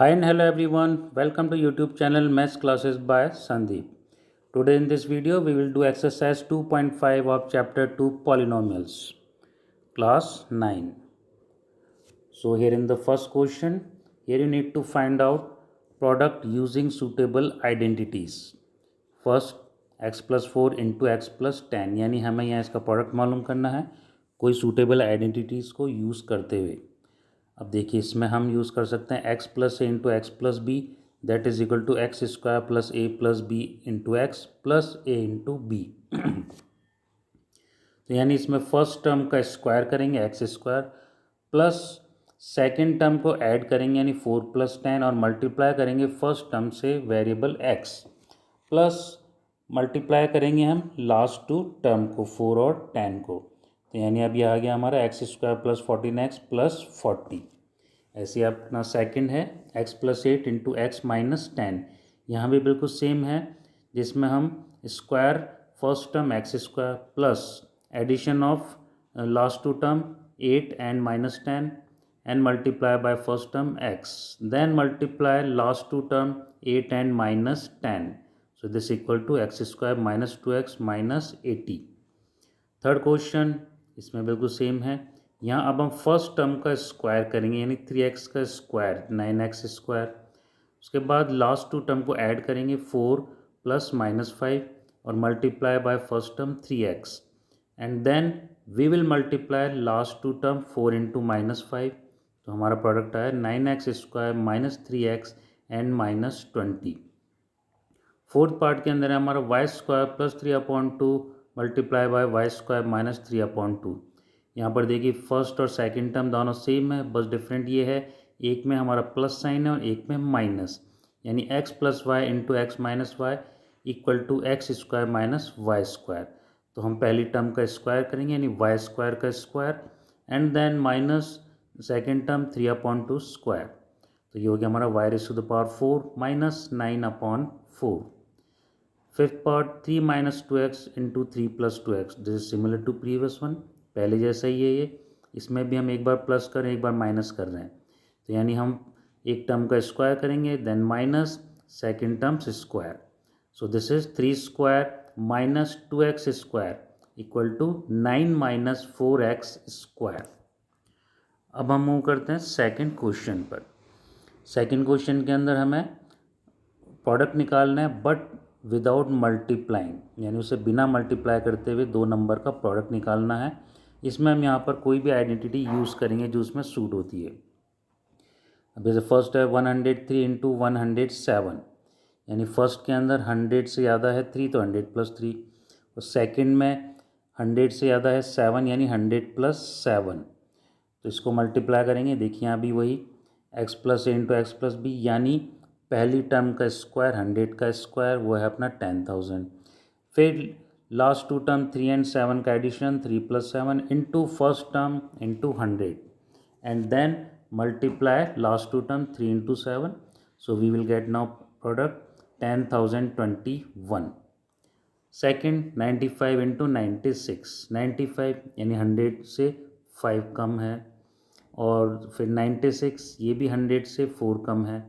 Hi and hello everyone, welcome to YouTube channel Maths Classes by Sandeep. Today in this video we will do exercise 2.5 of chapter 2 Polynomials, class 9. So here in the first question, here you need to find out product using suitable identities. First x plus 4 into x plus 10, यानी हमें यहाँ इसका product मालूम करना है कोई suitable identities को use करते हुए. अब देखिए इसमें हम यूज़ कर सकते हैं x plus a into x plus b that is equal to x square plus a plus b into x plus a into b. तो यानी इसमें फर्स्ट टर्म का स्क्वायर करेंगे x square plus second term को add करेंगे यानी 4 plus 10 और multiply करेंगे फर्स्ट टर्म से वेरिएबल एक्स प्लस मल्टीप्लाई करेंगे हम लास्ट टू टर्म को 4 और 10 को. तो यानी अब ये आ गया हमारा x square plus 14x plus 40. ऐसे अपना सेकंड है x plus 8 into x minus 10. यहाँ भी बिल्कुल सेम है जिसमें हम square first term x square plus addition of last two term 8 and minus 10 and multiply by first term x, then multiply last two term 8 and minus 10. So this equal to x square minus 2x minus 80. Third question इसमें बिल्कुल same है. यहाँ अब हम first term का square करेंगे यानी 3x का स्क्वायर 9x स्क्वायर. उसके बाद लास्ट टू टर्म को ऐड करेंगे 4 प्लस माइनस 5 और multiply by first term 3x and then we will multiply last two term 4 into minus 5. तो हमारा प्रोडक्ट आया 9x square minus 3x and minus 20. Fourth part के अंदर है हमारा y square plus 3/2 multiply by y square minus 3/2. यहाँ पर देखिए फर्स्ट और सेकंड टर्म दोनों सेम है, बस डिफरेंट ये है एक में हमारा प्लस साइन है और एक में माइनस, यानी x plus Y into x minus y equal to x square minus Y square. तो हम पहली टर्म का स्क्वायर करेंगे यानी वाई स्क्वायर का square and then minus second term 3/2 square. तो ये हो गया हमारा y raise to the power 4 minus 9/4. Fifth part 3 minus 2x into 3 plus 2x. This is similar to previous one, पहले जैसा ही है ये. इसमें भी हम एक बार प्लस कर रहे हैं एक बार माइनस कर रहे हैं. तो यानी हम एक टर्म का स्क्वायर करेंगे then minus second term's square. So this is 3 square minus 2x square equal to 9 minus 4x square. अब हम मूव करते हैं सेकंड क्वेश्चन पर. सेकंड क्वेश्चन के अंदर हमें प्रोडक्ट निकालना है बट विदाउट मल्टीप्लाइंग, यानी उसे बिना मल्टीप्लाई करते हुए दो नंबर का प्रोडक्ट निकालना है. इसमें हम यहाँ पर कोई भी आइडेंटिटी यूज़ करेंगे जो उसमें सूट होती है. अब जैसे फर्स्ट है 103 इंटू 107, यानी फर्स्ट के अंदर 100 से ज़्यादा है 3 तो 100 प्लस 3, और सेकेंड में 100 से ज़्यादा है 7 यानी 100 प्लस 7. तो इसको मल्टीप्लाई करेंगे, देखिए यहाँ भी वही x plus a into x plus B, यानी पहली टर्म का स्क्वायर 100 का स्क्वायर वो है अपना 10,000. फिर लास्ट टू टर्म 3 एंड 7 का addition 3 plus 7 into first term into 100 and then multiply last two term 3 into 7. So we will get now product 10,021. Second 95 into 96, 95 यानी 100 से 5 कम है, और फिर 96 ये भी 100 से 4 कम है.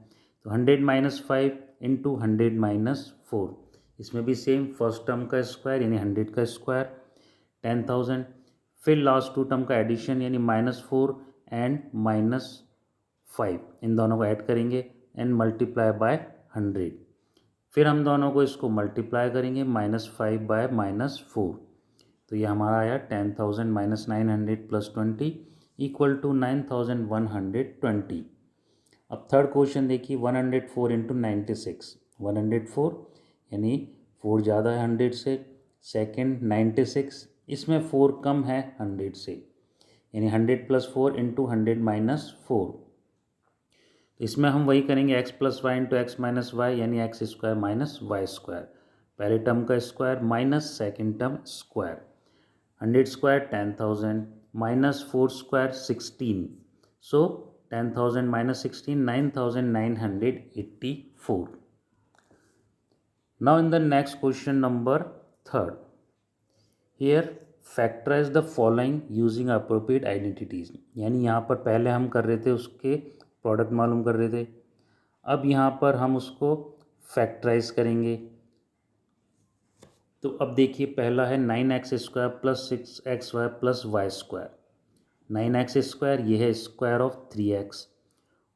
तो 100 माइनस 5 इंटू 100 माइनस 4, इसमें भी सेम फर्स्ट टर्म का स्क्वायर यानी 100 का स्क्वायर 10,000. फिर लास्ट टू टर्म का एडिशन यानी -4 एंड -5, इन दोनों को ऐड करेंगे एंड मल्टीप्लाई बाय 100. फिर हम दोनों को इसको मल्टीप्लाई करेंगे -5 बाय -4. तो ये हमारा आया 10,000 माइनस 900 प्लस 20 इक्वल टू 9,120. अब थर्ड क्वेश्चन देखिए 104 इंटू 96, 104 यानी 4 ज़्यादा है 100 से. सेकेंड 96, इसमें 4 कम है 100 से, यानी 100 प्लस 4 इंटू 100 माइनस 4. तो इसमें हम वही करेंगे x plus Y into x minus Y यानी X square minus Y square. पहले टर्म का square minus second term square. 100 square 10,000 minus 4 square 16. So 10,000 minus 16, 9,984. Now in the next question number 3rd, here factorize the following using appropriate identities. यानी यहाँ पर पहले हम कर रहे थे उसके प्रोडक्ट मालूम कर रहे थे. अब यहाँ पर हम उसको फैक्टराइज करेंगे। तो अब देखिए पहला है 9x² plus 6xy plus y square. 9x², ये है स्क्वायर ऑफ 3x,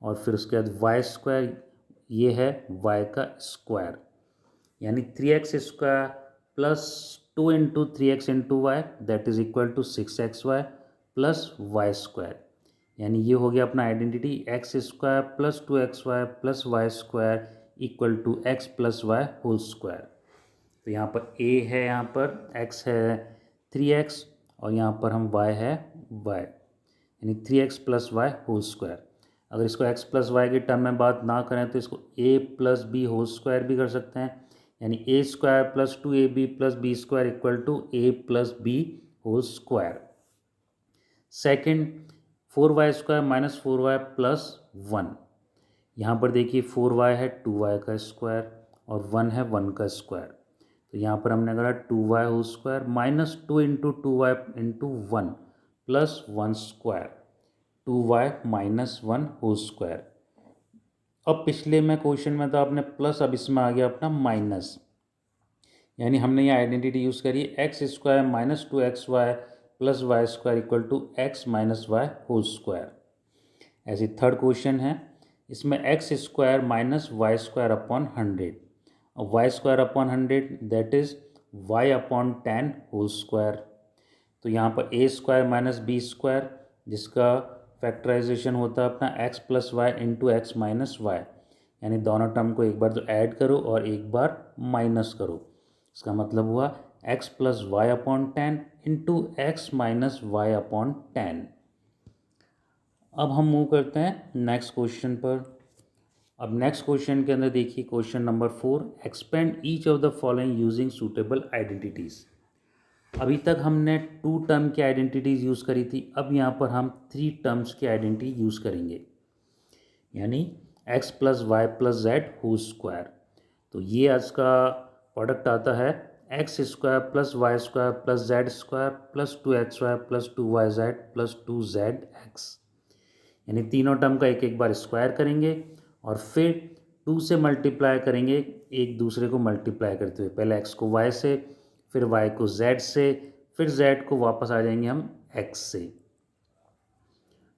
और फिर उसके बाद वाई स्क्वायर, ये है वाई का स्क्वायर, यानी 3x² plus 2 into 3x into y that is equal to 6xy plus y square. यानी ये हो गया अपना identity, x² plus 2xy plus y square equal to x plus y whole square. तो यहाँ पर a है, यहाँ पर x है 3x, और यहाँ पर हम y है y, यानी 3x plus y whole square. अगर इसको x प्लस वाई के टर्म में बात ना करें तो इसको a plus b whole square भी कर सकते हैं, यानी a² plus 2ab plus b square equal to a plus b whole square. Second, 4y² minus 4y plus 1। यहाँ पर देखिए 4y है 2y का स्क्वायर और 1 है 1 का स्क्वायर। तो यहाँ पर हमने करा 2y whole square minus 2 into 2y into 1 plus 1 square, 2y minus 1 whole square. अब पिछले में क्वेश्चन में था आपने प्लस, अब इसमें आ गया अपना माइनस, यानी हमने ये आइडेंटिटी यूज़ करी x² minus 2xy plus y square equal to x minus y whole square. ऐसे थर्ड क्वेश्चन है, इसमें x² minus Y square upon 100 और y square upon 100 that is y upon 10 whole square. तो यहाँ पर a² minus b², जिसका factorisation होता है अपना x plus Y into x minus Y, यानी दोनों टर्म को एक बार तो ऐड करो और एक बार माइनस करो। इसका मतलब हुआ x plus y upon 10 into x minus y upon 10। अब हम मूव करते हैं नेक्स्ट क्वेश्चन पर। अब नेक्स्ट क्वेश्चन के अंदर देखिए question number 4, expand each of the following using suitable identities. अभी तक हमने 2 टर्म की आइडेंटिटीज़ यूज़ करी थी, अब यहाँ पर हम 3 टर्म्स की आइडेंटिटी यूज़ करेंगे, यानी x plus y plus z whole square. तो ये आज का प्रोडक्ट आता है x² plus y square plus z square plus 2xy plus 2yz plus 2zx, यानी तीनों टर्म का एक एक बार स्क्वायर करेंगे और फिर 2 से मल्टीप्लाई करेंगे, एक दूसरे को मल्टीप्लाई करते हुए, पहले x को y से, फिर y को z से, फिर z को वापस आ जाएंगे हम x से।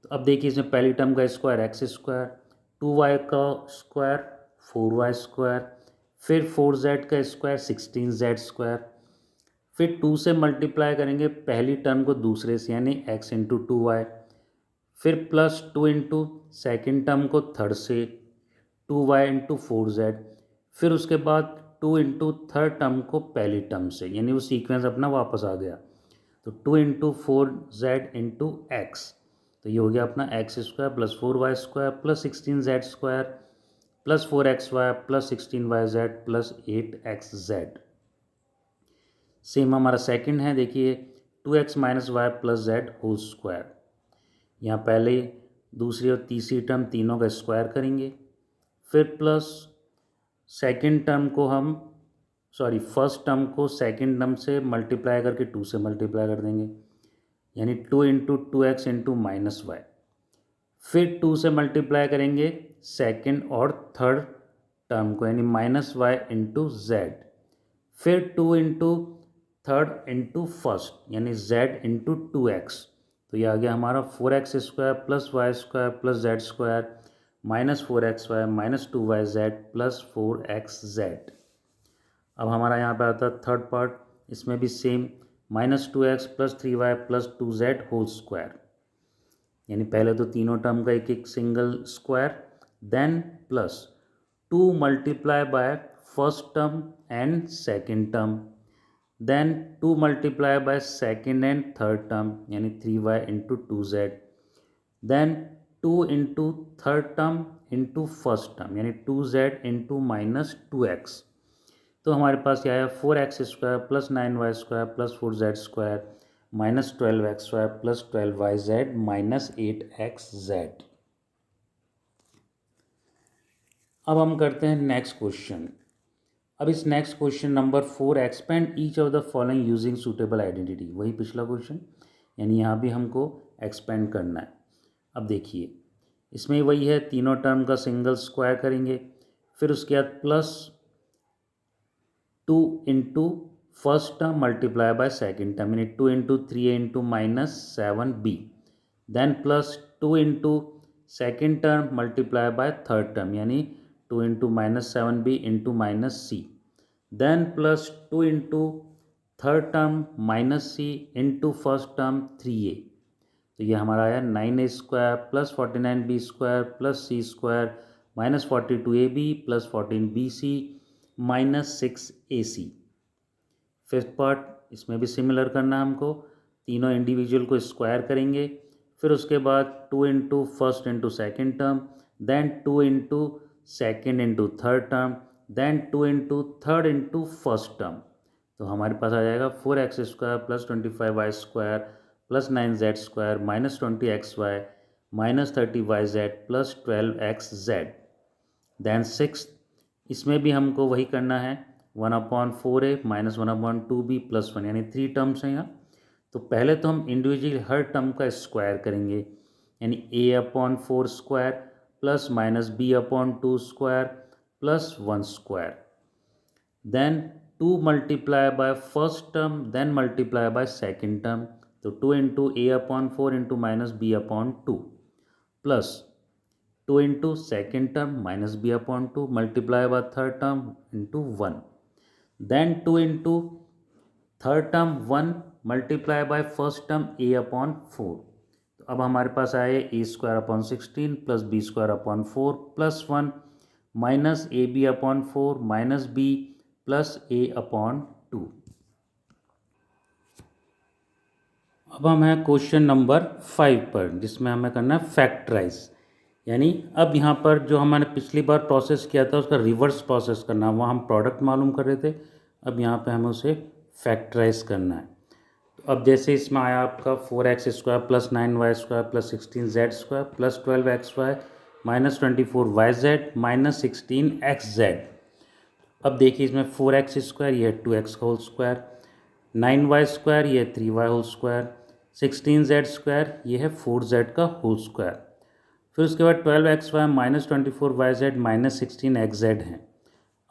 तो अब देखिए इसमें पहली टर्म का स्क्वायर x², 2y का स्क्वायर 4y स्क्वायर, फिर 4z का स्क्वायर 16z स्क्वायर, फिर 2 से मल्टीप्लाई करेंगे पहली टर्म को दूसरे से, यानी x इंटू 2y, फिर प्लस 2 इंटू सेकेंड टर्म को थर्ड से 2y इंटू 4z, फिर उसके बाद 2 इंटू थर्ड टर्म को पहली टर्म से, यानी वो सीक्वेंस अपना वापस आ गया। तो 2 इंटू 4z इंटू एक्स, तो ये हो गया अपना x² plus 4y² plus 16z square plus 4xy plus 16yz plus 8xz। Same हमारा सेकंड है, देखिए 2x minus y plus z whole square. यहाँ पहले दूसरी और तीसरी टर्म तीनों का स्क्वायर करेंगे, फिर प्लस सेकंड टर्म को हम फर्स्ट टर्म को सेकंड टर्म से मल्टीप्लाई करके 2 से मल्टीप्लाई कर देंगे, यानी 2 into 2x into minus Y, फिर 2 से मल्टीप्लाई करेंगे सेकंड और थर्ड टर्म को, यानी माइनस वाई इंटू जेड, फिर 2 इंटू थर्ड इंटू फर्स्ट, यानी z इंटू 2x। तो ये आ गया हमारा 4x² plus y square plus z square minus 4xy minus 2yz plus 4xz। अब हमारा यहाँ पे आता है थर्ड पार्ट, इसमें भी same -2x plus 3y plus 2z whole square, यानी पहले तो तीनों टर्म का एक एक single square, then plus 2 multiply by first term and second term, then 2 multiply by second and third term, यानी 3y into 2z, then 2 into third term into first term, यानी 2z into minus 2x। तो हमारे पास क्या है 4x² plus 9y² plus 4z square minus 12xy plus 12yz minus 8xz। अब हम करते हैं नेक्स्ट क्वेश्चन। अब इस next question number 4, expand each of the following using suitable identity, वही पिछला क्वेश्चन, यानी यहाँ भी हमको एक्सपेंड करना है। अब देखिए इसमें वही है, तीनों टर्म का सिंगल स्क्वायर करेंगे, फिर उसके बाद plus 2 into first term multiply by second term, यानी 2 into 3 into -7b, then plus 2 into second term multiply by third term, यानी 2 into -7b into -c, then plus 2 into third term -c into first term 3a, तो ये हमारा आया 9a² plus 49b² plus c² -42ab plus 14bc -6ac। Fifth part, इसमें भी similar करना है हमको, तीनों इंडिविजुअल को स्क्वायर करेंगे, फिर उसके बाद 2 into first into second term, then 2 into second into third term, then 2 into third into first term, तो हमारे पास आ जाएगा 4x² plus 25y² plus 9z² -20xy -30yz plus 12xz। Then six, इसमें भी हमको वही करना है, 1/4a माइनस 1/2b प्लस 1, यानी 3 टर्म्स हैं यहाँ। तो पहले तो हम इंडिविजुअली हर टर्म का स्क्वायर करेंगे, यानी a/4² plus minus b/2² plus 1², then 2 multiply by first term, then multiply by second term, तो 2 into a/4 into minus b/2 plus 2 into second term minus b/2 multiply by third term into 1, then 2 into third term 1 multiply by first term a/4, तो अब हमारे पास आए a² plus b² plus 1 minus ab/4 minus b plus a/2। अब हम हैं question number 5 पर, जिसमें हमें करना है फैक्टराइज, यानी अब यहाँ पर जो हमने पिछली बार प्रोसेस किया था उसका रिवर्स प्रोसेस करना है, वहाँ हम प्रोडक्ट मालूम कर रहे थे, अब यहाँ पे हमें उसे फैक्टराइज करना है। तो अब जैसे इसमें आया आपका 4x² plus 9y² plus 16z² plus 12xy minus 24yz minus 16xz। अब देखिए इसमें 4x², यह 2x का होल स्क्वायर, 9y², यह 3y होल स्क्वायर, 16z², यह है 4z का होल स्क्वायर, फिर उसके बाद 12xy minus 24yz minus 16xz है।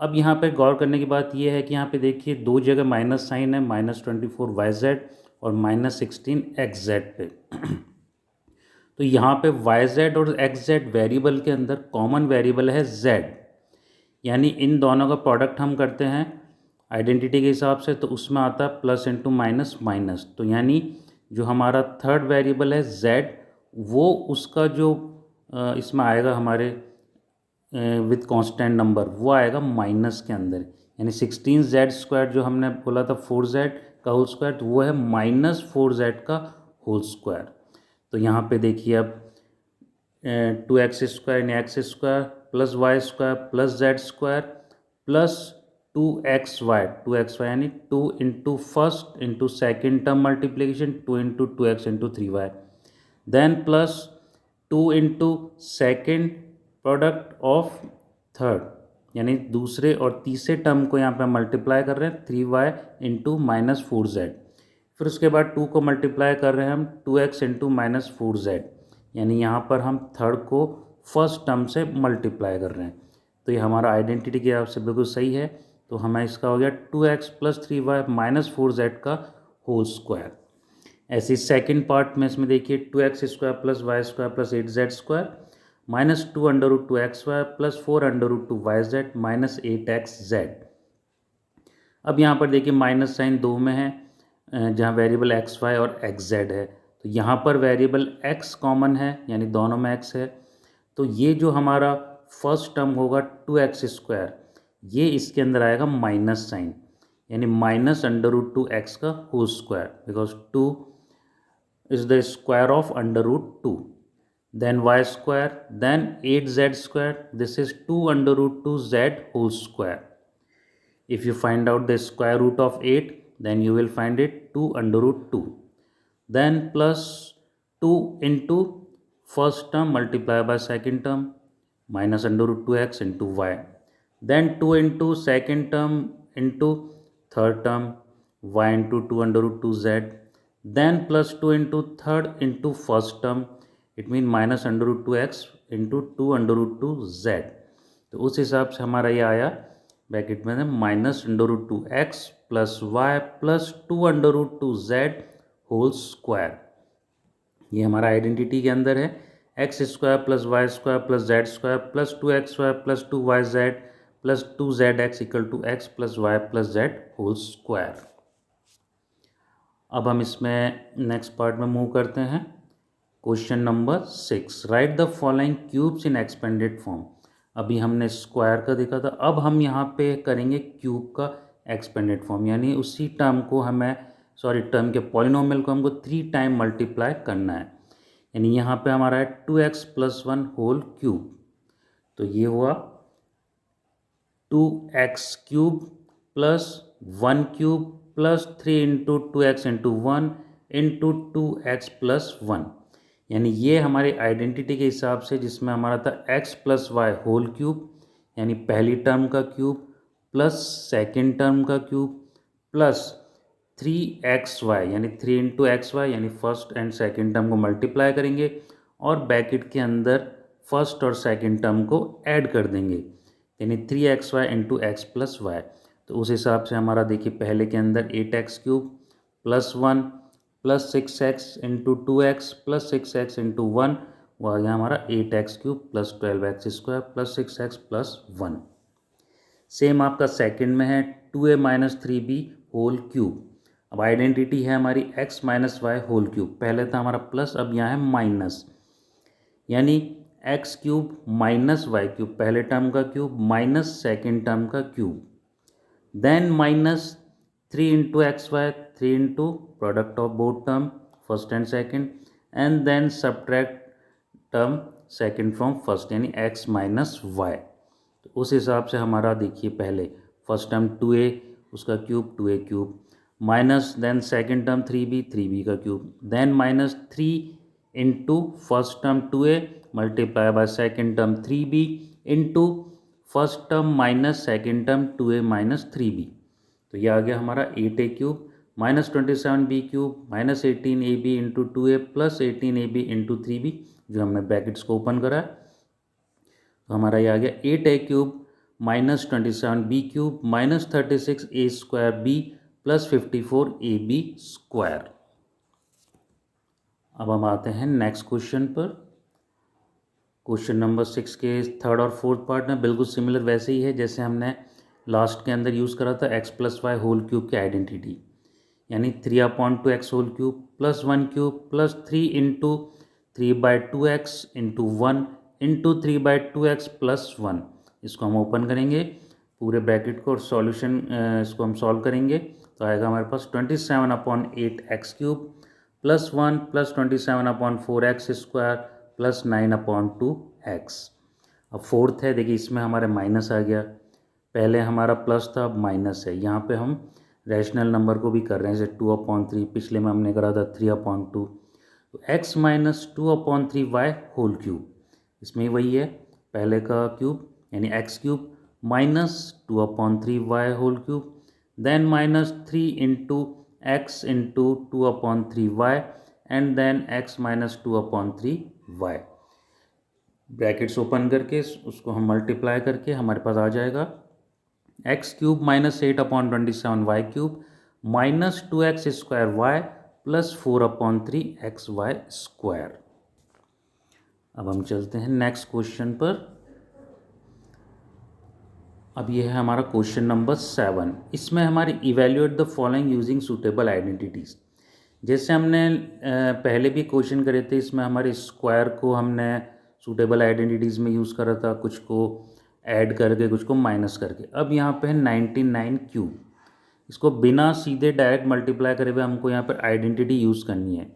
अब यहाँ पे गौर करने की बात यह है कि यहाँ पे देखिए दो जगह माइनस साइन है, माइनस 24yz और माइनस 16xz पे। तो यहाँ पे yz और xz वेरिएबल के अंदर कॉमन वेरिएबल है z, यानी इन दोनों का प्रोडक्ट हम करते हैं आइडेंटिटी के हिसाब से, तो उसमें आता है प्लस इंटू माइनस माइनस, तो यानी जो हमारा थर्ड वेरिएबल है z, वो उसका जो इसमें आएगा हमारे विथ कांस्टेंट नंबर, वो आएगा माइनस के अंदर, यानी 16z² जो हमने बोला था 4z का होल स्क्वायर, तो वो है माइनस 4z का होल स्क्वायर। तो यहाँ पे देखिए अब 2x² यानी x² plus y² plus z² plus 2xy यानी 2 into first into second term multiplication, 2 into 2x into 3y, then plus 2 into second product of third, यानी दूसरे और तीसरे टर्म को यहाँ पे मल्टीप्लाई कर रहे हैं 3y इंटू माइनस 4z, फिर उसके बाद 2 को मल्टीप्लाई कर रहे हैं हम 2x इंटू माइनस 4z, यानी यहाँ पर हम थर्ड को फर्स्ट टर्म से मल्टीप्लाई कर रहे हैं। तो ये हमारा आइडेंटिटी के हिसाब से बिल्कुल सही है, तो हमें इसका हो गया 2x plus 3y minus 4z का होल स्क्वायर। ऐसे सेकेंड पार्ट में इसमें देखिए 2x² plus y² plus 8z² minus 2√2xy plus 4√2yz minus 8xz। अब यहाँ पर देखिए माइनस साइन दो में है, जहाँ वेरिएबल xy और xz है, तो यहाँ पर वेरिएबल x कॉमन है, यानी दोनों में x है, तो ये जो हमारा फर्स्ट टर्म होगा 2x², ये इसके अंदर आएगा माइनस साइन, यानी माइनस √2x का whole square, because 2 is the square of √2, then y², then 8z², this is 2√2z whole square. If you find out the square root of 8, then you will find it 2√2, then plus 2 into first term multiply by second term minus √2x into y, then 2 into second term into third term y into 2√2z, then plus 2 into third into first term, it means minus √2x into 2√2z। तो उस हिसाब से हमारा ये आया bracket में -√2x plus y plus 2√2z whole square. ये हमारा आइडेंटिटी के अंदर है x square plus y square plus z square plus 2x² plus 2yz plus 2zx equal to x plus y plus z whole square. अब हम इसमें next part में move करते हैं। Question number 6, write the following cubes in expanded form. अभी हमने square का देखा था, अब हम यहाँ पे करेंगे क्यूब का एक्सपेंडेड फॉर्म, यानी उसी टर्म को टर्म के पॉलिनोमियल को हमको 3 टाइम मल्टीप्लाई करना है। यानी यहाँ पे हमारा है 2x प्लस 1 होल क्यूब, तो ये हुआ 2x cube plus 1 cube plus 3 into 2x into 1 into 2x plus 1। यानी ये हमारी आइडेंटिटी के हिसाब से जिसमें हमारा था x plus y whole cube, यानी पहली टर्म का क्यूब प्लस सेकेंड टर्म का क्यूब प्लस 3xy, यानी 3 इंटू एक्स वाई, यानी फर्स्ट एंड सेकेंड टर्म को मल्टीप्लाई करेंगे और ब्रैकेट के अंदर फर्स्ट और सेकेंड टर्म को ऐड कर देंगे, यानी 3xy into x plus Y. तो उस हिसाब से हमारा देखिए पहले के अंदर 8x cube plus 1 plus 6x into 2x plus 6x into 1, वो आ गया हमारा 8x cube plus 12x square plus 6x plus 1। Same आपका सेकंड में है 2a minus 3b whole cube. अब आइडेंटिटी है हमारी x minus y whole cube, पहले था हमारा प्लस, अब यहाँ है माइनस, यानी x cube minus y cube पहले टर्म का क्यूब माइनस सेकेंड टर्म का cube, then minus 3 into x y, 3 into product of both term first and second, and then subtract term second from first, यानी x minus y. तो उस हिसाब से हमारा देखिए पहले फर्स्ट टर्म 2a उसका cube 2a cube minus then second term 3b 3b का cube, then minus 3 into first term 2a multiply by second term 3b into first term minus second term 2a minus 3b। तो ये आ गया हमारा 8a cube minus 27b cube minus 18ab into 2a plus 18ab into 3b, जो हमने brackets को open करा। तो हमारा ये आ गया 8a cube minus 27b cube minus 36a square b plus 54ab square. अब हम आते हैं नेक्स्ट क्वेश्चन पर। क्वेश्चन नंबर 6 के थर्ड और फोर्थ पार्ट में बिल्कुल सिमिलर वैसे ही है जैसे हमने लास्ट के अंदर यूज़ करा था x plus y whole cube की आइडेंटिटी, यानी 3/2x whole cube plus 1 cube plus 3 into 3/2x into 1 into 3/2x plus 1। इसको हम ओपन करेंगे पूरे ब्रैकेट को और सॉल्यूशन इसको हम सॉल्व करेंगे, तो आएगा हमारे पास 27/8x cube plus 1 plus 27/4x square plus 9/2x। अब फोर्थ है, देखिए इसमें हमारे माइनस आ गया, पहले हमारा प्लस था अब माइनस है। यहाँ पे हम रैशनल नंबर को भी कर रहे हैं, जैसे 2/3, पिछले में हमने करा था 3/2, तो x minus 2/3y whole cube, इसमें वही है पहले का क्यूब यानी x cube minus 2/3y whole cube, then minus 3 into x into 2/3y and then x minus 2/3y। Brackets open करके उसको हम मल्टीप्लाई करके हमारे पास आ जाएगा x cube minus 8/27y cube minus 2x square y plus 4/3xy square. अब हम चलते हैं नेक्स्ट क्वेश्चन पर। अब ये है हमारा क्वेश्चन नंबर 7। इसमें हमारी evaluate the following using suitable identities. जैसे हमने पहले भी क्वेश्चन करे थे, इसमें हमारे स्क्वायर को हमने सूटेबल आइडेंटिटीज़ में यूज़ करा था, कुछ को ऐड करके कुछ को माइनस करके। अब यहाँ पे है 99 क्यूब, इसको बिना सीधे डायरेक्ट मल्टीप्लाई करे हुए हमको यहाँ पर आइडेंटिटी यूज़ करनी है।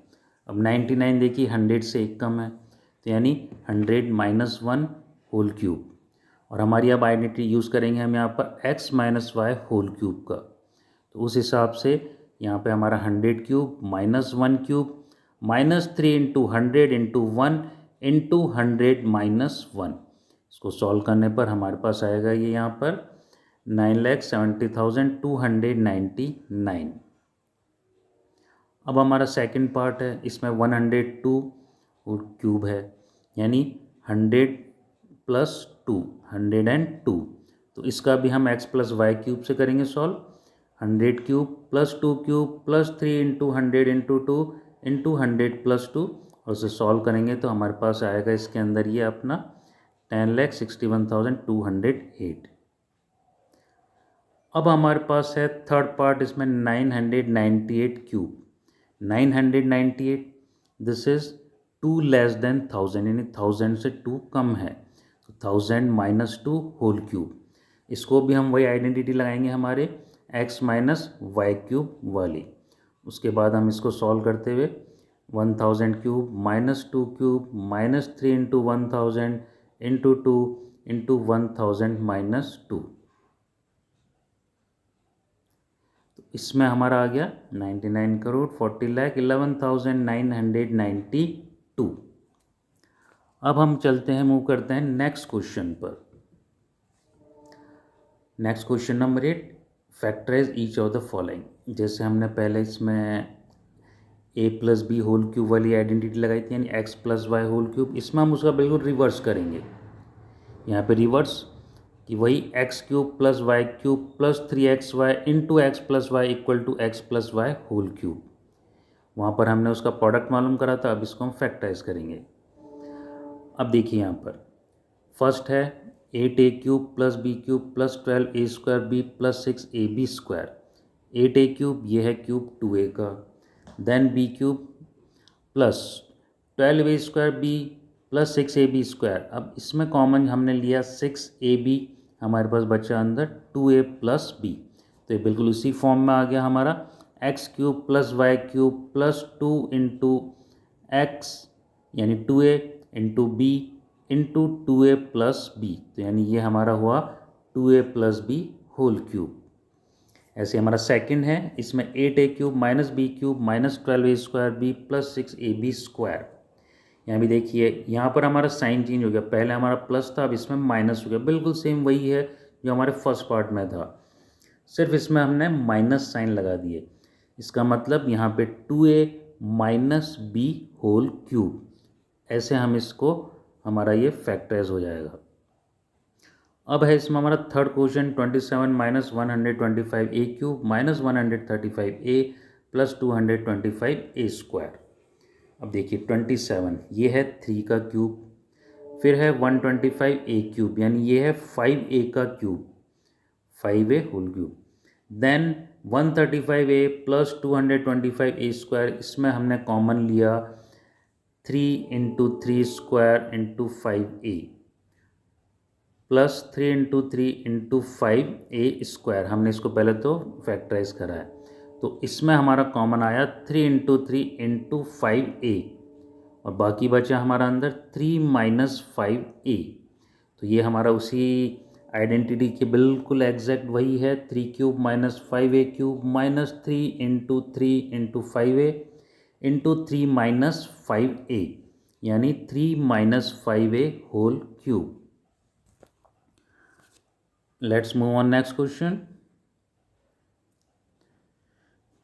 अब 99 देखिए 100 से एक कम है, तो यानी 100 माइनस 1 होल क्यूब, और हमारी अब आइडेंटिटी यूज़ करेंगे हम यहाँ पर x minus y whole cube का। तो उस हिसाब से यहाँ पे हमारा 100 cube minus 1 cube minus 3 into 100 into 1 into 100 minus 1। इसको सॉल्व करने पर हमारे पास आएगा ये यहाँ पर 9,70,299। अब हमारा सेकंड पार्ट है, इसमें 102 होल क्यूब है, यानी 100+2 102। तो इसका भी हम x प्लस वाई क्यूब से करेंगे सॉल्व। 100³ + 2³ + 3 × 100 × 2 × 100+2 और उसे सॉल्व करेंगे तो हमारे पास आएगा इसके अंदर ये अपना 10,61,208। अब हमारे पास है थर्ड पार्ट, इसमें 998³ 998, दिस इज 2 लेस देन 1000, यानी 1000 से 2 कम है, तो 1000 - 2 होल क्यूब। इसको भी हम वही आइडेंटिटी लगाएंगे हमारे x - y³ वाली। उसके बाद हम इसको सॉल्व करते हुए 1000³ - 2³ - 3 × 1000 × 2 × 1000 - 2, इसमें हमारा आ गया 99,40,11,992। अब हम चलते हैं, मूव करते हैं नेक्स्ट क्वेश्चन पर। Next question number 8, factorize each of the following. जैसे हमने पहले इसमें a + b होल क्यूब वाली आइडेंटिटी लगाई थी, यानी x + y होल क्यूब, इसमें हम उसका बिल्कुल रिवर्स करेंगे। यहाँ पे रिवर्स कि वही x³ + y³ + 3xy × x + y = x + y whole cube. वहाँ पर हमने उसका प्रोडक्ट मालूम करा था, अब इसको हम फैक्टराइज करेंगे। अब देखिए यहाँ पर फर्स्ट है 8a³ + b³ + 12a² + 6ab²। 8a³ ये है क्यूब 2a का, देन b³ + 12a² + 6ab²। अब इसमें कॉमन हमने लिया 6ab, हमारे पास बचा अंदर 2a + b, तो ये बिल्कुल उसी फॉर्म में आ गया हमारा x³ + y³ + 2 × x, यानी 2a × b × 2a + b, तो यानी ये हमारा हुआ 2a + b होल क्यूब। ऐसे हमारा सेकंड है, इसमें 8a³ - b³ - 12a² + 6ab²। यहाँ भी देखिए, यहाँ पर हमारा साइन चेंज हो गया, पहले हमारा प्लस था, अब इसमें माइनस हो गया, बिल्कुल सेम वही है जो हमारे फर्स्ट पार्ट में था, सिर्फ इसमें हमने माइनस साइन लगा दिए। इसका मतलब यहाँ पे 2a - b होल क्यूब, ऐसे हम इसको, हमारा ये फैक्टराइज हो जाएगा। अब है इसमें हमारा third question 27 - 125a³ - 135a + 225a²। अब देखिए 27 ये है 3 का क्यूब, फिर है 125a³ यानी ये है 5a का cube, 5a whole cube, then 135a + 225a², इसमें हमने कॉमन लिया 3 × 3² × 5a + 3 × 3 × 5a², हमने इसको पहले तो फैक्टराइज करा है, तो इसमें हमारा कॉमन आया 3 × 3 × 5a, और बाकी बचा हमारा अंदर 3 - 5a, तो ये हमारा उसी आइडेंटिटी के बिल्कुल एग्जैक्ट वही है, 3³ - 5a³ - 3 × 3 × 5a × 3 - 5a, यानी 3 - 5a whole cube. Let's move on next question.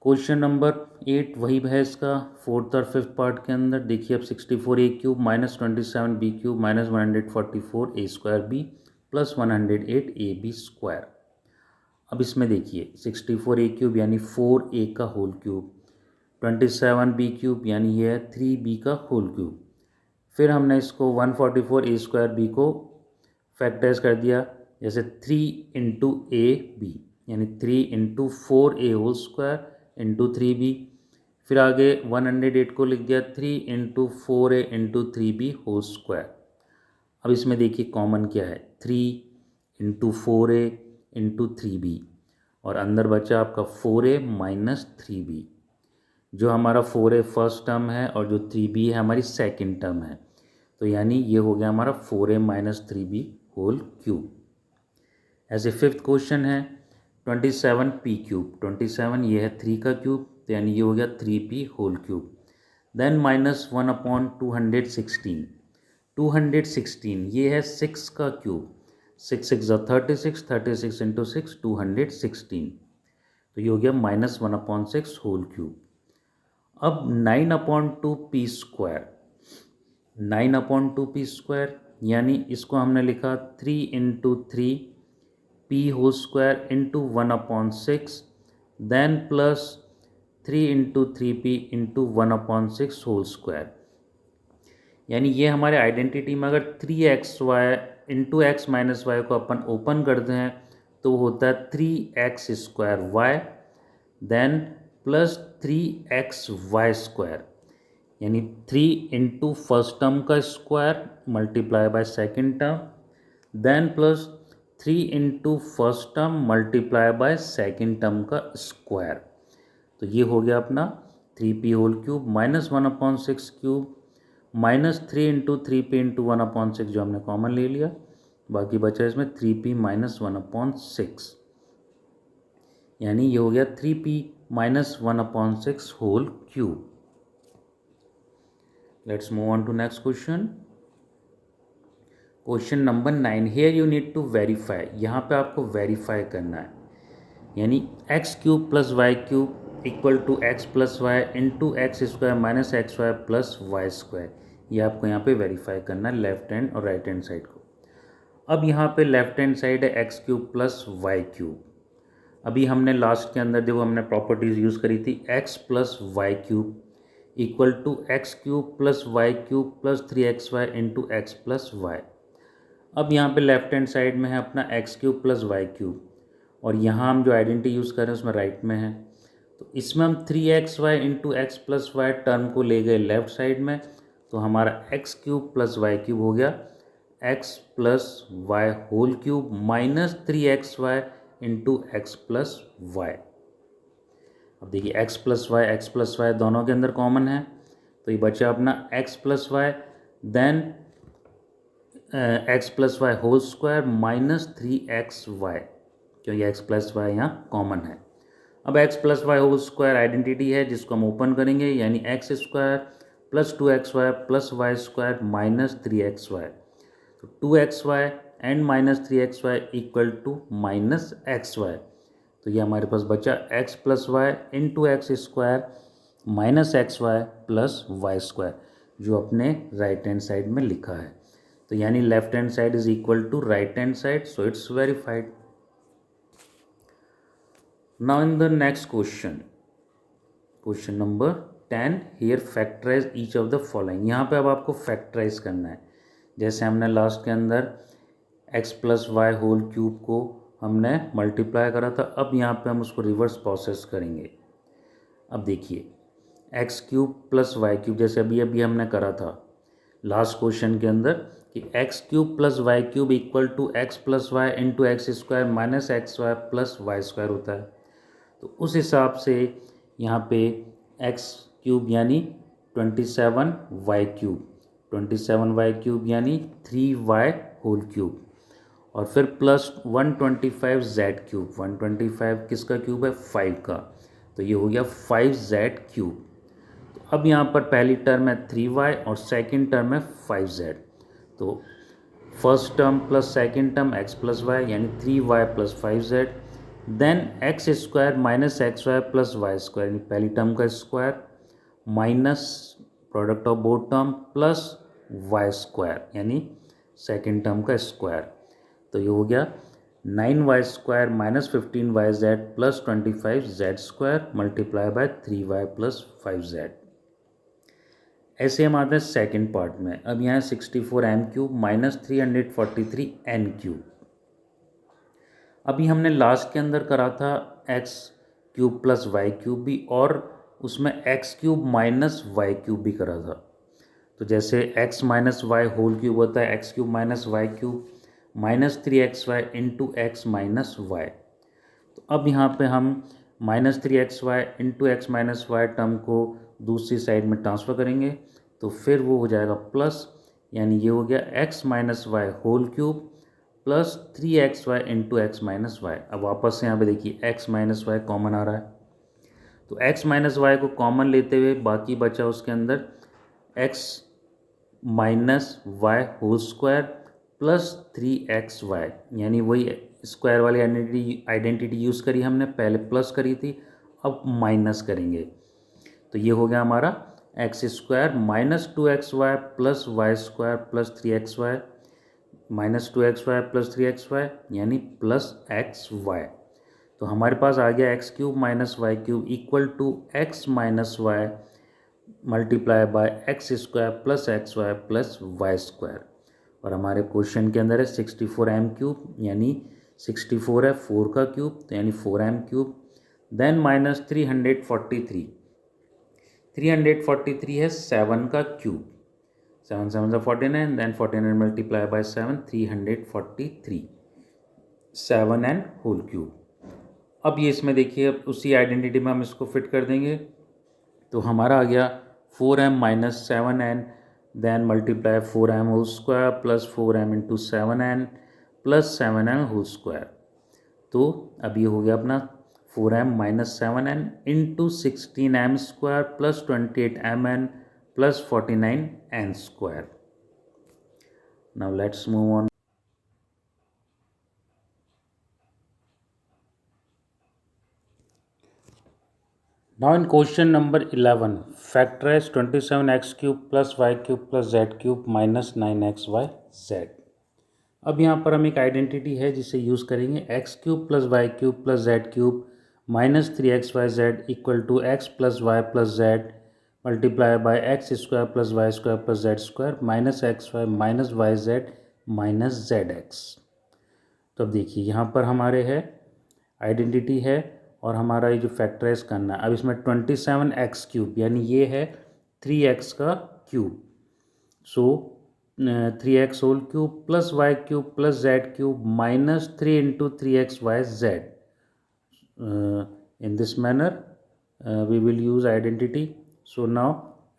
Question number 8 वही है इसका फोर्थ और फिफ्थ पार्ट के अंदर। देखिए अब 64a³ - 27b³ - 144a²b + 108ab²। अब इसमें देखिए 64a³ यानी 4a का होल क्यूब, 27b³ यानी ये है 3b का होल क्यूब, फिर हमने इसको 144a²b को फैक्टराइज कर दिया, जैसे 3 × ab यानी 3 × 4a होल स्क्वायर × 3b, फिर आगे 108 को लिख दिया 3 × 4a × 3b होल स्क्वायर। अब इसमें देखिए कॉमन क्या है, 3 × 4a × 3b, और अंदर बचा आपका 4a - 3b, जो हमारा 4a फर्स्ट टर्म है और जो 3b है हमारी सेकंड टर्म है, तो यानी ये हो गया हमारा 4a - 3b होल क्यूब। ऐसे फिफ्थ क्वेश्चन है 27p³ 27 ये है 3 का क्यूब, तो यानी ये हो गया 3p होल क्यूब, देन -1/216, 216 ये है 6 का क्यूब, 6 × 6 = 36, 36 × 6 216, तो ये हो गया -1/6 होल क्यूब। अब 9/2p², 9/2p², यानी इसको हमने लिखा 3 × 3 p whole square into 1/6 then plus 3 × 3p into 1/6 whole square. यानी ये हमारे आइडेंटिटी में अगर 3xy into x minus Y को अपन ओपन करते हैं तो होता है 3x² देन प्लस 3xy², यानी 3 इंटू फर्स्ट टर्म का square multiply by second term then plus 3 into first term multiply by second term का स्क्वायर। तो ये हो गया अपना 3p whole cube minus 1/6 cube minus 3 × 3p into 1/6 जो हमने कॉमन ले लिया, बाकी बचा इसमें 3p माइनस 1/6, यानी ये हो गया 3p minus 1/6 whole cube. Let's move on to next question. Question number 9, here you need to verify. यहाँ पे आपको वेरीफाई करना है, यानी x³ + y³ equal to x + y into x² minus xy plus y²। ये आपको यहाँ पे वेरीफाई करना है लेफ्ट हैंड और राइट हैंड साइड को। अब यहाँ पे लेफ्ट हैंड साइड है x³ + y³। अभी हमने लास्ट के अंदर देखो हमने प्रॉपर्टीज यूज़ करी थी x + y³ equal to x³ + y³ plus 3xy into x + y। अब यहाँ पे लेफ्ट हैंड साइड में है अपना x³ + y³ और यहाँ हम जो आइडेंटिटी यूज़ कर रहे हैं उसमें राइट में है, तो इसमें हम 3xy into x + y term को ले गए लेफ्ट साइड में, तो हमारा x³ + y³ हो गया x + y whole cube minus 3xy into x + y। अब देखिए x + y दोनों के अंदर कॉमन है, तो ये बचा अपना x + y then x + y whole square minus 3xy, क्योंकि x + y यहाँ कॉमन है। अब x + y whole square identity है जिसको हम ओपन करेंगे, यानी x² + 2xy plus y² minus 3xy, तो 2xy and minus 3xy equal to minus xy। तो ये हमारे पास बचा x + y into x² minus xy plus y², जो अपने राइट हैंड साइड में लिखा है। तो यानी left hand side is equal to right hand side, so it's verified. Now in the next question, question number 10, here factorize each of the following. यहाँ पे अब आपको फैक्टराइज करना है, जैसे हमने लास्ट के अंदर x + y होल क्यूब को हमने मल्टीप्लाई करा था, अब यहाँ पे हम उसको रिवर्स प्रोसेस करेंगे। अब देखिए x³ + y³, जैसे अभी अभी हमने करा था लास्ट क्वेश्चन के अंदर कि x³ + y³ equal to x + y into x² minus xy plus y² होता है। तो उस हिसाब से यहाँ पे x³ यानी 27y³ 27y³ यानी 3y होल क्यूब और फिर प्लस 125z³ 125 किसका क्यूब है 5 का, तो ये हो गया 5z³। तो अब यहाँ पर पहली टर्म है 3y और सेकंड टर्म है 5z, तो first term plus second term x + y यानी 3y + 5z then x² minus xy plus y² यानी पहली टर्म का square minus product of both term plus y² यानी सेकंड टर्म का स्क्वायर। तो ये हो गया 9y² minus 15yz plus 25z² multiply by 3y + 5z। ऐसे हम आते हैं सेकेंड पार्ट में। अब यहाँ 64m³ माइनस 343n³। अभी हमने लास्ट के अंदर करा था x³ + y³ भी और उसमें x³ माइनस y³ भी करा था। तो जैसे x - y होल क्यूब होता है x³ - y³ minus 3xy into x minus y. तो अब यहाँ पे हम minus 3xy into x minus y term को दूसरी साइड में ट्रांसफ़र करेंगे, तो फिर वो हो जाएगा प्लस, यानी ये हो गया x - y whole cube plus 3xy into x minus y. अब वापस से यहाँ पे देखिए x - y कॉमन आ रहा है, तो x - y को कॉमन लेते हुए बाकी बचा उसके अंदर x - y whole square plus 3xy, यानी वही स्क्वायर वाली आइडेंटिटी यूज़ करी हमने, पहले प्लस करी थी अब माइनस करेंगे। तो ये हो गया हमारा x² - 2xy plus y² plus 3xy, -2xy + 3xy यानी +xy। तो हमारे पास आ गया x³ - y³ = x - y multiply by x² + xy + y²। और हमारे क्वेश्चन के अंदर है 64 m³ यानी 64 है 4 का क्यूब तो यानी 4 m³। देन -343 343 है 7 का क्यूब, 7 7 से 49, then 49 multiply by 7 343 7 n whole cube. अब ये इसमें देखिए अब उसी आइडेंटिटी में हम इसको फिट कर देंगे तो हमारा आ गया 4m - 7n, then multiply 4m whole square plus 4m × 7n plus 7n whole square. तो अब ये हो गया अपना 4m - 7n × 16m² plus 28mn plus 49n²। Now let's move on. Now in question number 11, factorize 27x³ + y³ + z³ - 9xyz। अब यहाँ पर हम एक आइडेंटिटी है जिसे यूज़ करेंगे x³ + y³ + z³ - 3xyz = x + y + z multiply by x² + y² + z² - xy - yz - zx। तो अब देखिए यहाँ पर हमारे है आइडेंटिटी है और हमारा ये जो फैक्टराइज करना है। अब इसमें 27x³ यानी ये है 3x का cube, so 3x whole cube plus y³ plus z³ -3 × 3xyz। in this manner we will use identity. So now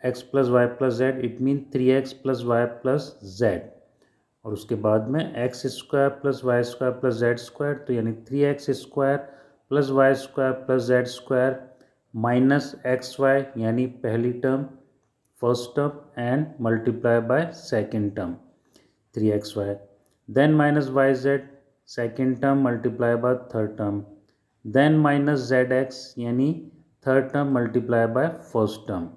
x + y + z it means 3x + y + z और उसके बाद में x² + y² + z² तो यानी 3x² + y² + z² minus xy यानी पहली term first term and multiply by second term 3xy, then minus yz second term multiply by third term, then minus zx यानी third term multiply by first term.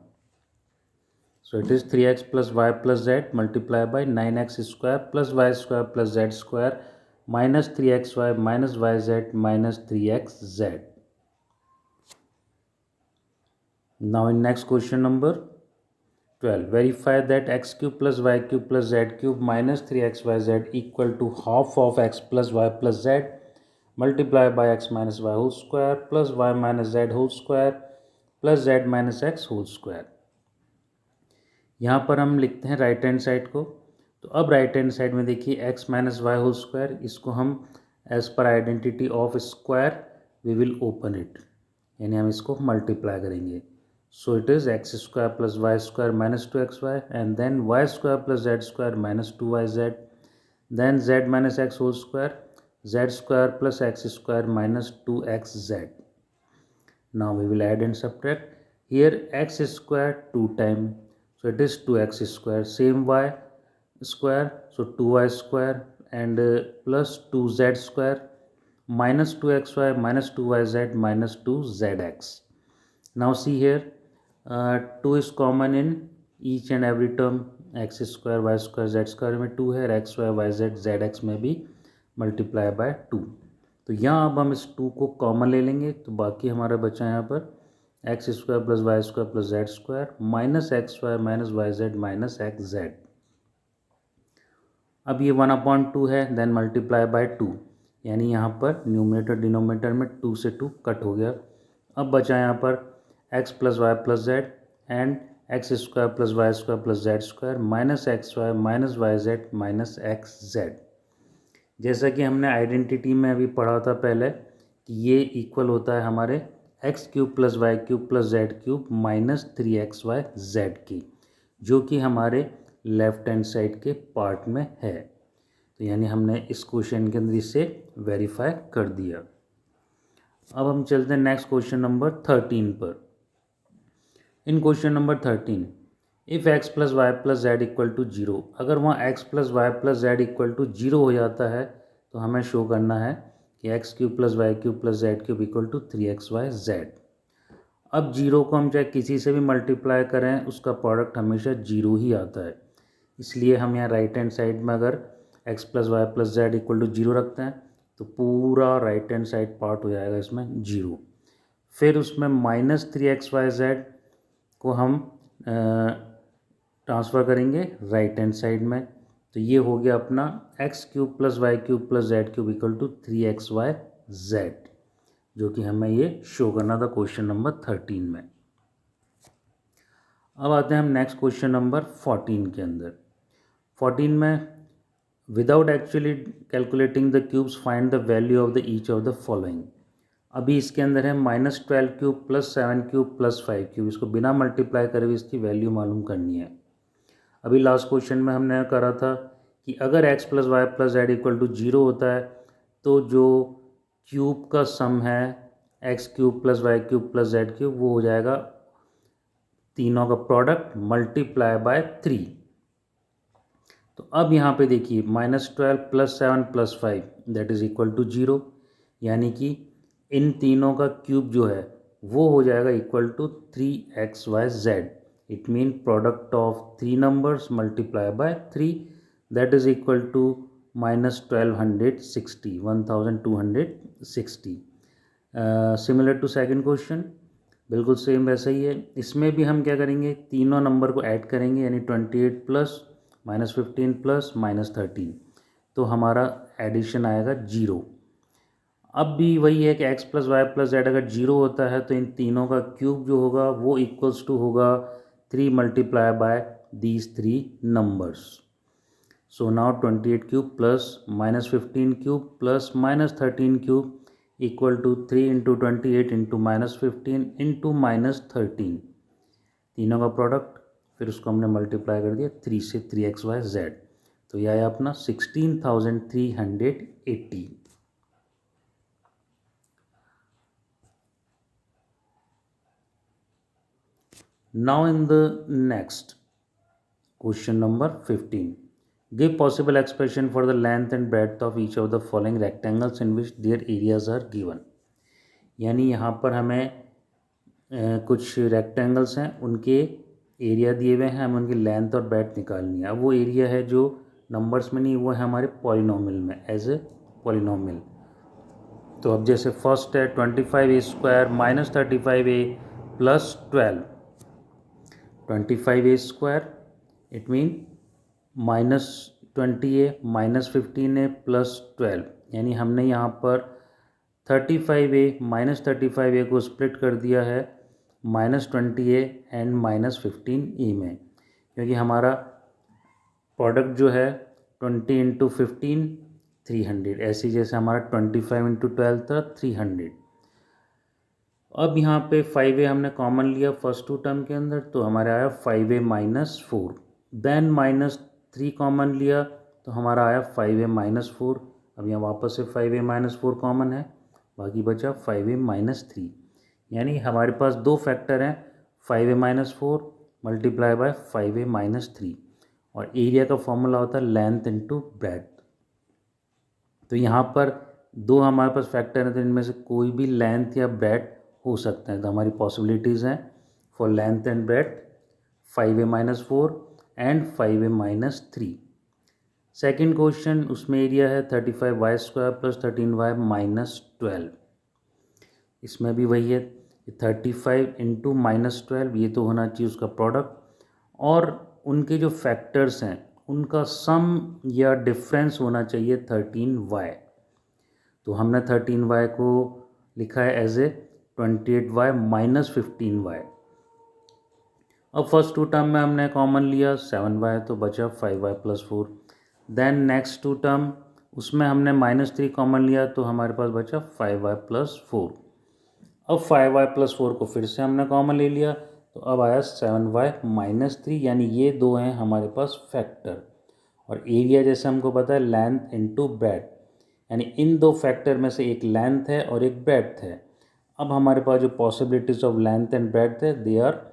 So it is 3x + y + z multiplied by 9x² + y² + z² minus 3xy minus yz minus 3xz. Now in next question number 12, verify that x³ + y³ + z³ minus 3xyz equal to half of x + y + z multiplied by x minus y whole square plus y minus z whole square plus z minus x whole square। यहाँ पर हम लिखते हैं right hand side को। तो अब right hand side में देखिए x - y होल स्क्वायर, इसको हम एज पर identity of square we will open it, यानी हम इसको मल्टीप्लाई करेंगे। So it is x² + y² - 2xy and then y² + z² - 2yz, then z - x whole square, z² + x² - 2xz। Now we will add and subtract. Here x² 2 times, so it is 2x², same y square, so 2y² and plus 2z² minus 2xy minus 2yz minus 2zx. Now see here 2 is common in each and every term, x² y² z² में 2 है, xy yz zx में भी multiply by 2। तो यहाँ अब हम इस 2 को कॉमन ले लेंगे तो बाकी हमारा बचा यहाँ पर x² + y² + z² minus xy minus yz minus xz। अब ये 1/2 है, देन मल्टीप्लाई बाय 2, यानी यहाँ पर न्यूमरेटर डिनोमिनेटर में 2 से 2 कट हो गया। अब बचा यहाँ पर x + y + z and x² + y² + z² minus xy minus yz minus xz। जैसा कि हमने आइडेंटिटी में अभी पढ़ा था पहले कि ये इक्वल होता है हमारे x³ + y³ + z³ minus 3xyz की, जो कि हमारे लेफ्ट हैंड साइड के पार्ट में है। तो यानी हमने इस क्वेश्चन के अंदर इसे वेरीफाई कर दिया। अब हम चलते हैं नेक्स्ट क्वेश्चन नंबर 13 पर। In question number 13, if x + y + z = 0, अगर वहाँ x + y + z = 0 हो जाता है तो हमें शो करना है कि x³ + y³ + z³ = 3xyz। अब 0 को हम चाहे किसी से भी मल्टीप्लाई करें उसका प्रोडक्ट हमेशा 0 ही आता है, इसलिए हम यहाँ राइट हैंड साइड में अगर x plus y plus z equal to 0 रखते हैं तो पूरा राइट हैंड साइड पार्ट हो जाएगा इसमें 0। फिर उसमें -3xyz को हम ट्रांसफ़र करेंगे राइट हैंड साइड में, तो ये हो गया अपना x³ + y³ + z³ equal to 3xyz, जो कि हमें ये शो करना था क्वेश्चन नंबर 13 में। अब आते हैं हम नेक्स्ट क्वेश्चन नंबर 14 के अंदर। 14 में without actually calculating the cubes find the value of the each of the following. अभी इसके अंदर है -12³ + 7³ + 5³, इसको बिना मल्टीप्लाई करे भी इसकी वैल्यू मालूम करनी है। अभी लास्ट क्वेश्चन में हमने करा था कि अगर x + y + z equal to 0 होता है तो जो क्यूब का सम है x³ + y³ + z³ वो हो जाएगा तीनों का प्रोडक्ट मल्टीप्लाई बाय 3। तो अब यहाँ पे देखिए -12 + 7 + 5 दैट इज़ इक्वल टू 0, यानी कि इन तीनों का क्यूब जो है वो हो जाएगा equal to 3xyz। It mean product of 3 numbers multiply by 3 that is equal to -1260 1260। Similar to second question, बिल्कुल सेम वैसा ही है। इसमें भी हम क्या करेंगे, तीनों नंबर को ऐड करेंगे, यानी 28 प्लस -15 प्लस -13, तो हमारा एडिशन आएगा 0। अब भी वही है कि x + y + z अगर 0 होता है तो इन तीनों का क्यूब जो होगा वो इक्वल्स टू होगा 3 multiply by these 3 numbers. So now 28³ + -15³ + -13³ equal to 3 × 28 × -15 × -13, तीनों का प्रोडक्ट, फिर उसको हमने मल्टीप्लाई कर दिया 3 से 3xyz, तो यह आया अपना 16,380। Now in the next question number 15, give possible expression for the length and breadth of each of the following rectangles in which their areas are given। यानी यहाँ पर हमें कुछ रेक्टेंगल्स हैं, उनके एरिया दिए हुए हैं, हमें उनकी लेंथ और ब्रेड्थ निकालनी है। अब वो एरिया है जो नंबर्स में नहीं, वो है हमारे पॉलिनोमियल में, एज ए पॉलिनोमियल। तो अब जैसे फर्स्ट है 25a² - 35a + 12, 25a² it mean -20a -15a + 12, यानी हमने यहाँ पर 35a -35a को स्प्लिट कर दिया है -20a एंड -15a में, क्योंकि हमारा प्रोडक्ट जो है 20 × 15 300, ऐसे जैसे हमारा 25 × 12 था 300। अब यहाँ पे 5a हमने कॉमन लिया फर्स्ट टू टर्म के अंदर, तो हमारा आया 5a - 4, देन -3 कॉमन लिया तो हमारा आया 5a - 4। अब यहाँ वापस से 5a - 4 कॉमन है, बाकी बचा 5a - 3, यानी हमारे पास दो फैक्टर हैं 5a - 4 मल्टीप्लाई बाय 5a - 3, और एरिया का फॉर्मूला होता है लेंथ इंटू ब्रेड्थ। तो यहाँ पर दो हमारे पास फैक्टर हैं, तो इनमें से कोई भी लेंथ या ब्रेड्थ हो सकते हैं। तो हमारी पॉसिबिलिटीज़ हैं for length and breadth 5a - 4 and 5a - 3। Second question, उसमें एरिया है 35y² + 13y - 12। इसमें भी वही है 35 × -12, ये तो होना चाहिए उसका प्रोडक्ट, और उनके जो फैक्टर्स हैं उनका सम या डिफरेंस होना चाहिए 13y। तो हमने 13y को लिखा है एज ए 28y - 15y। अब फर्स्ट टू टर्म में हमने कॉमन लिया 7y, तो बचा 5y + 4। Then next to term, उसमें हमने -3 कॉमन लिया, तो हमारे पास बचा 5y + 4। अब 5y + 4 को फिर से हमने कॉमन ले लिया, तो अब आया 7y - 3, यानी ये दो हैं हमारे पास फैक्टर। और एरिया जैसे हमको पता है लेंथ इंटू ब्रेड्थ, यानी इन दो फैक्टर में से एक लेंथ है और एक ब्रेड्थ है। अब हमारे पास जो possibilities of length and breadth है they are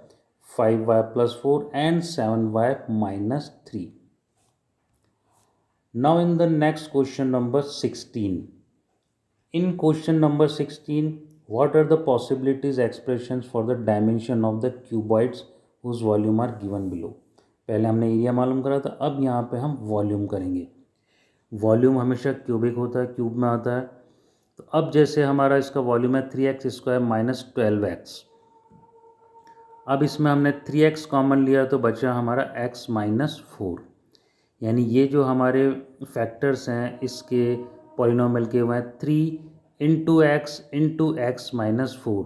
5y + 4 and 7y - 3। Now in the next question number 16, in question number 16 what are the possibilities expressions for the dimension of the cuboids whose volume are given below। पहले हमने area मालूम करा था, अब यहाँ पे हम volume करेंगे। वॉल्यूम हमेशा क्यूबिक होता है, क्यूब में आता है। तो अब जैसे हमारा इसका वॉल्यूम है 3x² माइनस 12x, अब इसमें हमने 3x कॉमन लिया तो बचा हमारा x माइनस 4, यानी ये जो हमारे फैक्टर्स हैं इसके पॉलिनोमियल के वो हैं 3 इंटू एक्स माइनस 4।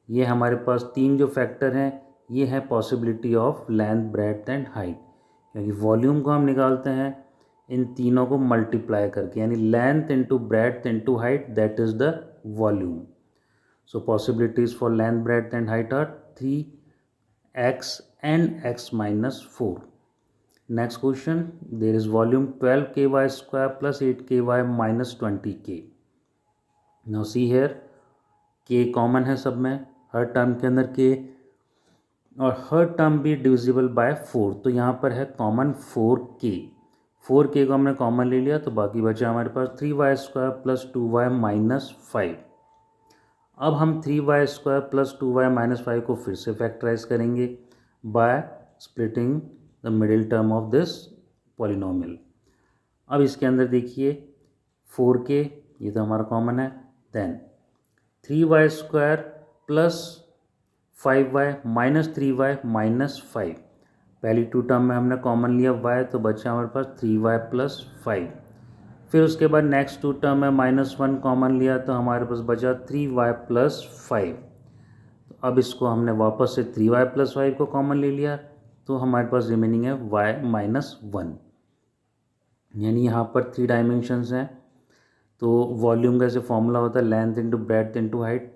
ये हमारे पास तीन जो फैक्टर हैं ये है possibility of length, breadth and height, क्योंकि वॉल्यूम को हम निकालते हैं इन तीनों को मल्टीप्लाई करके, यानी length into breadth into height, that is the volume. So possibilities for length, breadth and height are 3x and x minus 4. Next question, there is volume 12ky square plus 8ky minus 20k. Now see here, k common है सब में, हर term के अंदर k, और हर term भी divisible by 4, तो यहाँ पर है कॉमन 4k। 4k को हमने कॉमन ले लिया तो बाकी बचा हमारे पास 3y² प्लस 2y माइनस 5। अब हम 3y² प्लस 2y माइनस 5 को फिर से फैक्टराइज करेंगे by splitting the middle term of this polynomial. अब इसके अंदर देखिए 4k, ये तो हमारा कॉमन है, then 3y² plus 5y minus 3y minus 5, पहली टू टर्म में हमने कॉमन लिया y तो बचा हमारे पास 3y प्लस 5। फिर उसके बाद नेक्स्ट टू टर्म में -1 कॉमन लिया तो हमारे पास बचा 3y प्लस 5। तो अब इसको हमने वापस से 3y प्लस 5 को कॉमन ले लिया तो हमारे पास रिमेनिंग है y माइनस 1, यानी यहाँ पर 3 डायमेंशंस हैं। तो वॉल्यूम का जैसे फॉर्मूला होता है length into breadth into height,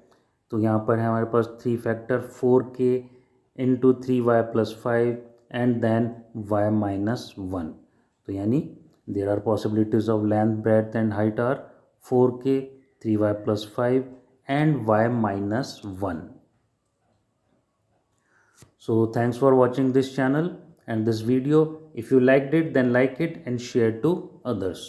तो यहाँ पर है हमारे पास 3 factor 4k into 3y plus 5 and then y minus 1। तो यानी there are possibilities of length, breadth and height are 4k, 3y plus 5 and y minus 1. So thanks for watching this channel and this video. If you liked it then like it and share to others.